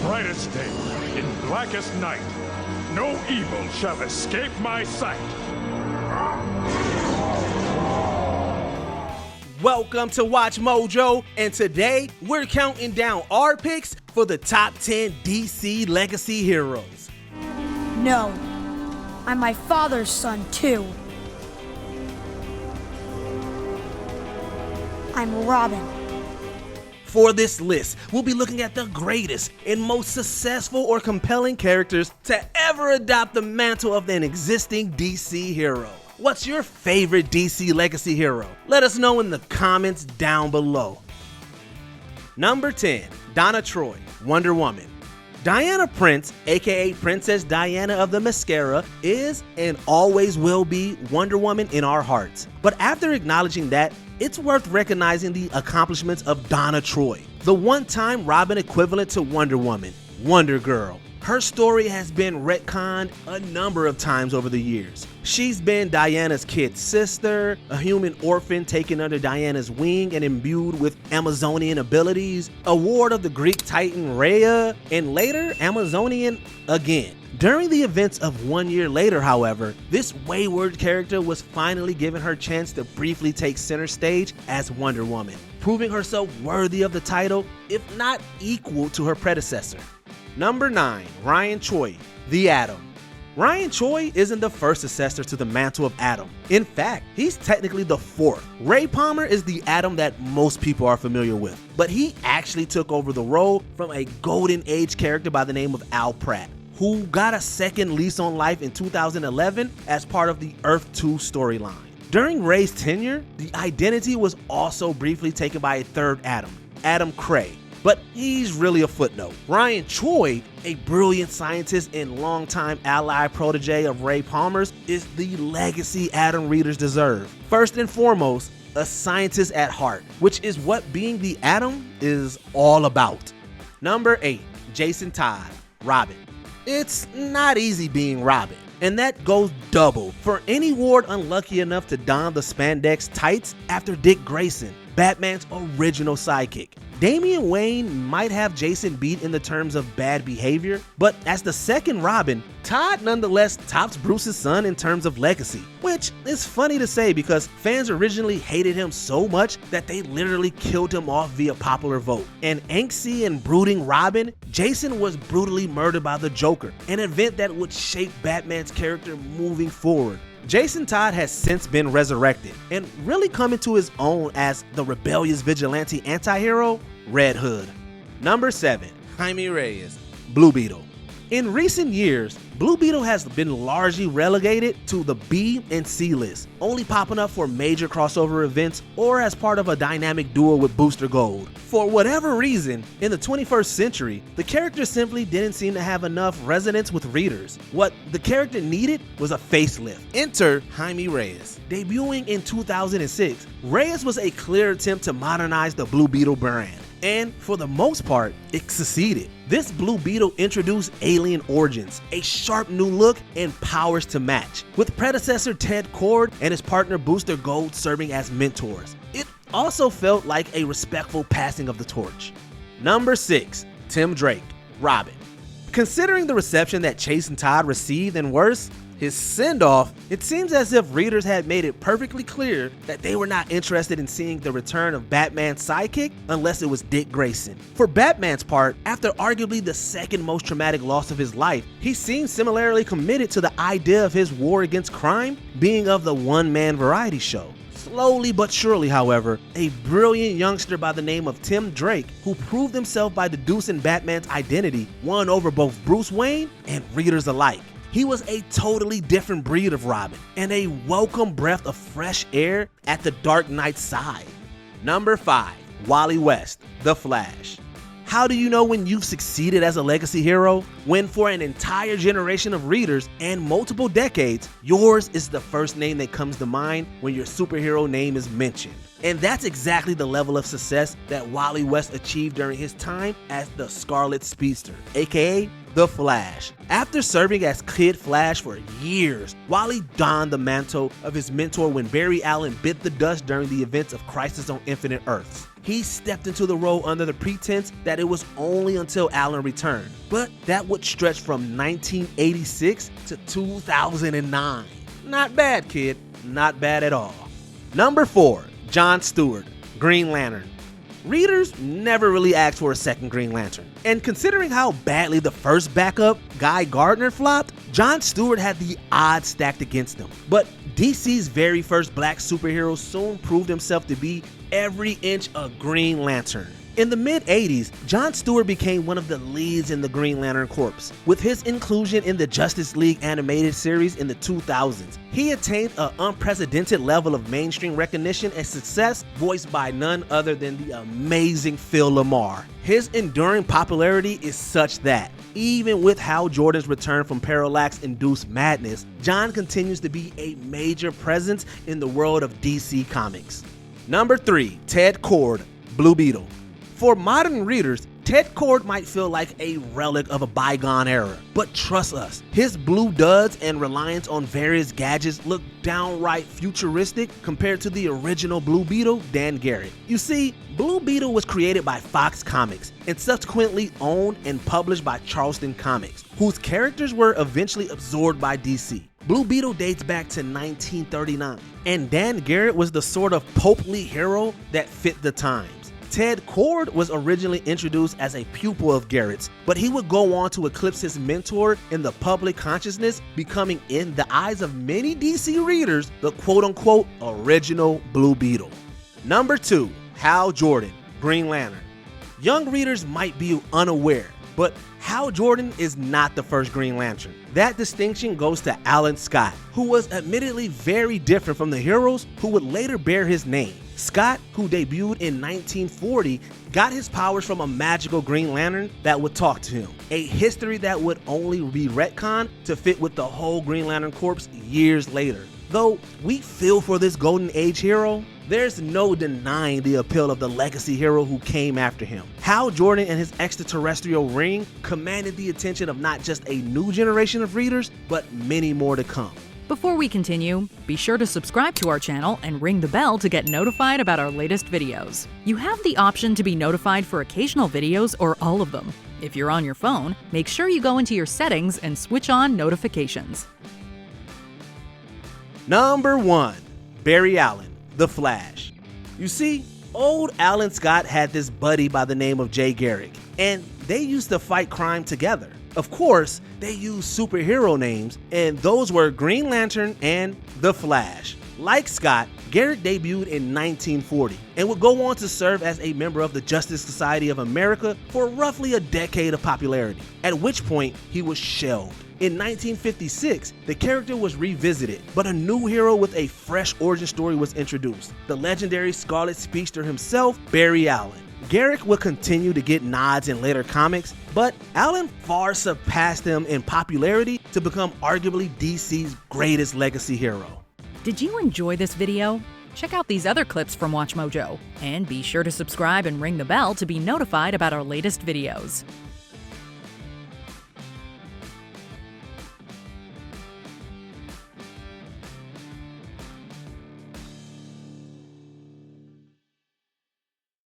brightest day, in blackest night, no evil shall escape my sight. Welcome to Watch Mojo, and today we're counting down our picks for the top 10 DC legacy heroes. No, I'm my father's son too. I'm Robin. For this list, we'll be looking at the greatest and most successful or compelling characters to ever adopt the mantle of an existing DC hero. What's your favorite DC legacy hero? Let us know in the comments down below. Number 10, Donna Troy, Wonder Woman. Diana Prince, aka Princess Diana of the Mascara, is and always will be Wonder Woman in our hearts. But after acknowledging that, it's worth recognizing the accomplishments of Donna Troy, the one-time Robin equivalent to Wonder Woman, Wonder Girl. Her story has been retconned a number of times over the years. She's been Diana's kid sister, a human orphan taken under Diana's wing and imbued with Amazonian abilities, a ward of the Greek titan Rhea, and later Amazonian again. During the events of 1 year later, however, this wayward character was finally given her chance to briefly take center stage as Wonder Woman, proving herself worthy of the title, if not equal to her predecessor. Number 9, Ryan Choi, the Atom. Ryan Choi isn't the first successor to the mantle of Atom. In fact, he's technically the fourth. Ray Palmer is the Atom that most people are familiar with, but he actually took over the role from a golden age character by the name of Al Pratt, who got a second lease on life in 2011 as part of the Earth 2 storyline. During Ray's tenure, the identity was also briefly taken by a third Atom, Adam Cray, but he's really a footnote. Ryan Choi, a brilliant scientist and longtime ally protege of Ray Palmer's, is the legacy Atom readers deserve. First and foremost, a scientist at heart, which is what being the Atom is all about. Number 8, Jason Todd, Robin. It's not easy being Robin, and that goes double for any ward unlucky enough to don the spandex tights after Dick Grayson, Batman's original sidekick. Damian Wayne might have Jason beat in the terms of bad behavior, but as the second Robin, Todd nonetheless tops Bruce's son in terms of legacy, which is funny to say because fans originally hated him so much that they literally killed him off via popular vote. An angsty and brooding Robin, Jason was brutally murdered by the Joker, an event that would shape Batman's character moving forward. Jason Todd has since been resurrected and really come into his own as the rebellious vigilante anti-hero, Red Hood. Number 7, Jaime Reyes Blue Beetle. In recent years, Blue Beetle has been largely relegated to the B and C list, only popping up for major crossover events or as part of a dynamic duo with Booster Gold. For whatever reason, in the 21st century, the character simply didn't seem to have enough resonance with readers. What the character needed was a facelift. Enter Jaime Reyes. Debuting in 2006, Reyes was a clear attempt to modernize the Blue Beetle brand, and for the most part, it succeeded. This Blue Beetle introduced alien origins, a sharp new look, and powers to match, with predecessor Ted Kord and his partner Booster Gold serving as mentors. It also felt like a respectful passing of the torch. Number 6, Tim Drake, Robin. Considering the reception that Chase and Todd received and worse, his send-off, it seems as if readers had made it perfectly clear that they were not interested in seeing the return of Batman's sidekick unless it was Dick Grayson. For Batman's part, after arguably the second most traumatic loss of his life, he seemed similarly committed to the idea of his war against crime being of the one-man variety show. Slowly but surely, however, a brilliant youngster by the name of Tim Drake, who proved himself by deducing Batman's identity, won over both Bruce Wayne and readers alike. He was a totally different breed of Robin, and a welcome breath of fresh air at the Dark Knight's side. Number 5, Wally West, The Flash. How do you know when you've succeeded as a legacy hero? When for an entire generation of readers and multiple decades, yours is the first name that comes to mind when your superhero name is mentioned. And that's exactly the level of success that Wally West achieved during his time as the Scarlet Speedster, aka the Flash. After serving as Kid Flash for years, Wally donned the mantle of his mentor when Barry Allen bit the dust during the events of Crisis on Infinite Earths. He stepped into the role under the pretense that it was only until Allen returned, but that would stretch from 1986 to 2009. Not bad, kid. Not bad at all. Number 4. John Stewart, Green Lantern. Readers never really asked for a second Green Lantern. And considering how badly the first backup, Guy Gardner, flopped, John Stewart had the odds stacked against him. But DC's very first black superhero soon proved himself to be every inch a Green Lantern. In the mid-80s, John Stewart became one of the leads in the Green Lantern Corps. With his inclusion in the Justice League animated series in the 2000s, he attained an unprecedented level of mainstream recognition and success, voiced by none other than the amazing Phil LaMarr. His enduring popularity is such that, even with Hal Jordan's return from Parallax-induced madness, John continues to be a major presence in the world of DC Comics. Number 3. Ted Kord, Blue Beetle. For modern readers, Ted Kord might feel like a relic of a bygone era, but trust us, his blue duds and reliance on various gadgets look downright futuristic compared to the original Blue Beetle, Dan Garrett. You see, Blue Beetle was created by Fox Comics and subsequently owned and published by Charleston Comics, whose characters were eventually absorbed by DC. Blue Beetle dates back to 1939, and Dan Garrett was the sort of popely hero that fit the times. Ted Kord was originally introduced as a pupil of Garrett's, but he would go on to eclipse his mentor in the public consciousness, becoming, in the eyes of many DC readers, the quote-unquote original Blue Beetle. Number 2. Hal Jordan, Green Lantern. Young readers might be unaware, but Hal Jordan is not the first Green Lantern. That distinction goes to Alan Scott, who was admittedly very different from the heroes who would later bear his name. Scott, who debuted in 1940, got his powers from a magical Green Lantern that would talk to him, a history that would only be retconned to fit with the whole Green Lantern Corps years later. Though we feel for this Golden Age hero, there's no denying the appeal of the legacy hero who came after him. Hal Jordan and his extraterrestrial ring commanded the attention of not just a new generation of readers, but many more to come. Before we continue, be sure to subscribe to our channel and ring the bell to get notified about our latest videos. You have the option to be notified for occasional videos or all of them. If you're on your phone, make sure you go into your settings and switch on notifications. Number 1. Barry Allen, The Flash. You see, old Alan Scott had this buddy by the name of Jay Garrick, and they used to fight crime together. Of course, they used superhero names, and those were Green Lantern and The Flash. Like Scott, Garrick debuted in 1940 and would go on to serve as a member of the Justice Society of America for roughly a decade of popularity, at which point he was shelved. In 1956, the character was revisited, but a new hero with a fresh origin story was introduced, the legendary Scarlet Speedster himself, Barry Allen. Garrick would continue to get nods in later comics, but Allen far surpassed him in popularity to become arguably DC's greatest legacy hero. Did you enjoy this video? Check out these other clips from WatchMojo, and be sure to subscribe and ring the bell to be notified about our latest videos.